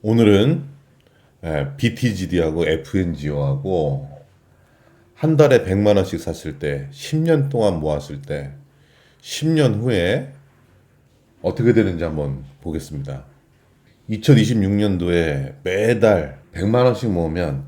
오늘은 BTGD하고 FNGO하고 한 달에 100만 원씩 샀을 때 10년 동안 모았을 때 10년 후에 어떻게 되는지 한번 보겠습니다. 2026년도에 매달 100만 원씩 모으면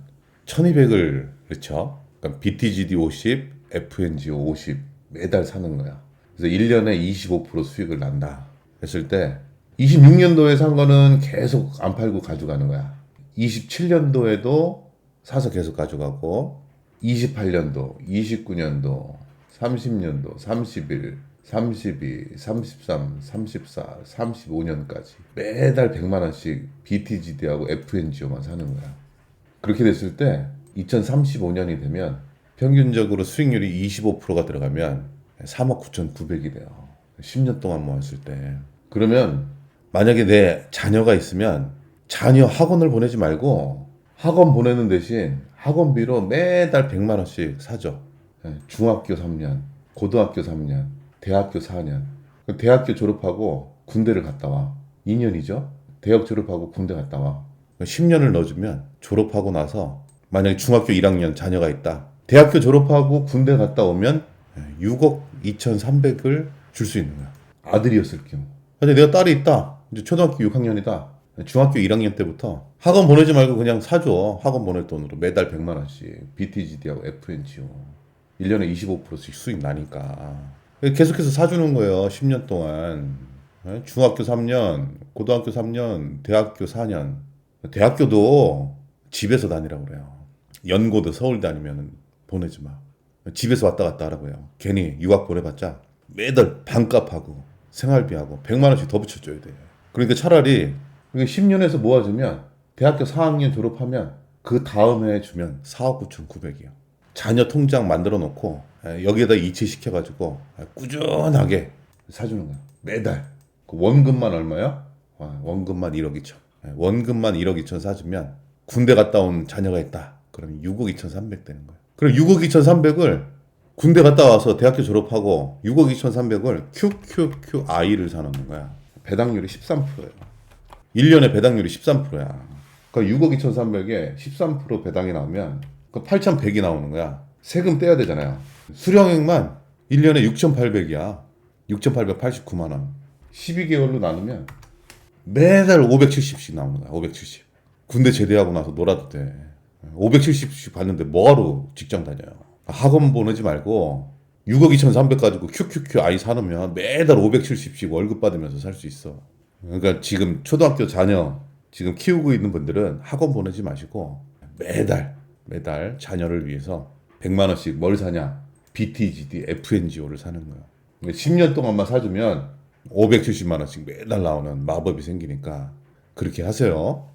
1200을 그렇죠? 그러니까 BTGD 50, FNGO 50 매달 사는 거야. 그래서 1년에 25% 수익을 난다 했을 때 26년도에 산 거는 계속 안 팔고 가져가는 거야. 27년도에도 사서 계속 가져가고 28년도, 29년도, 30년도, 31, 32, 33, 34, 35년까지 매달 100만 원씩 BTGD하고 FNGO만 사는 거야. 그렇게 됐을 때 2035년이 되면 평균적으로 수익률이 25%가 들어가면 3억 9,900이 돼요. 10년 동안 모았을 때. 그러면 만약에 내 자녀가 있으면 자녀 학원을 보내지 말고 학원 보내는 대신 학원비로 매달 100만 원씩 사줘. 중학교 3년, 고등학교 3년, 대학교 4년. 대학교 졸업하고 군대를 갔다 와. 2년이죠? 대학 졸업하고 군대 갔다 와. 10년을 넣어주면 졸업하고 나서 만약에 중학교 1학년 자녀가 있다. 대학교 졸업하고 군대 갔다 오면 6억 2,300을 줄 수 있는 거야. 아들이었을 경우. 근데 내가 딸이 있다. 이제 초등학교 6학년이다. 중학교 1학년 때부터 학원 보내지 말고 그냥 사줘. 학원 보낼 돈으로 매달 100만 원씩. BTGD하고 FNGO. 1년에 25%씩 수익 나니까. 계속해서 사주는 거예요. 10년 동안. 중학교 3년, 고등학교 3년, 대학교 4년. 대학교도 집에서 다니라고 그래요. 연고도 서울대 아니면 보내지 마. 집에서 왔다 갔다 하라고요. 괜히 유학 보내봤자 매달 반값하고 생활비하고 100만 원씩 더 붙여줘야 돼. 그러니까 차라리 10년에서 모아주면 대학교 4학년 졸업하면 그 다음 해에 주면 4억 9,900이요. 자녀 통장 만들어 놓고 여기에다 이체시켜가지고 꾸준하게 사주는 거야. 매달. 그 원금만 얼마야? 원금만 1억 2천. 원금만 1억 2천 사주면 군대 갔다 온 자녀가 있다. 그러면 6억 2,300 되는 거야. 그럼 6억 2,300을 군대 갔다 와서 대학교 졸업하고 6억 2,300을 QQQI를 사놓는 거야. 배당률이 13%예요. 1년에 배당률이 13%야. 그러니까 6억 2,300에 13% 배당이 나오면 그 8,100이 나오는 거야. 세금 떼야 되잖아요. 수령액만 1년에 6,800이야. 6,889만 원. 12개월로 나누면 매달 570씩 나오는 거야. 570. 군대 제대하고 나서 놀아도 돼. 570씩 받는데 뭐하러 직장 다녀요. 학원 보내지 말고 6억 2,300 가지고 QQQI 사놓으면 매달 570씩 월급 받으면서 살 수 있어. 그러니까 지금 초등학교 자녀 지금 키우고 있는 분들은 학원 보내지 마시고 매달 자녀를 위해서 100만 원씩 뭘 사냐? BTGD, FNGO를 사는 거예요. 10년 동안만 사주면 570만 원씩 매달 나오는 마법이 생기니까 그렇게 하세요.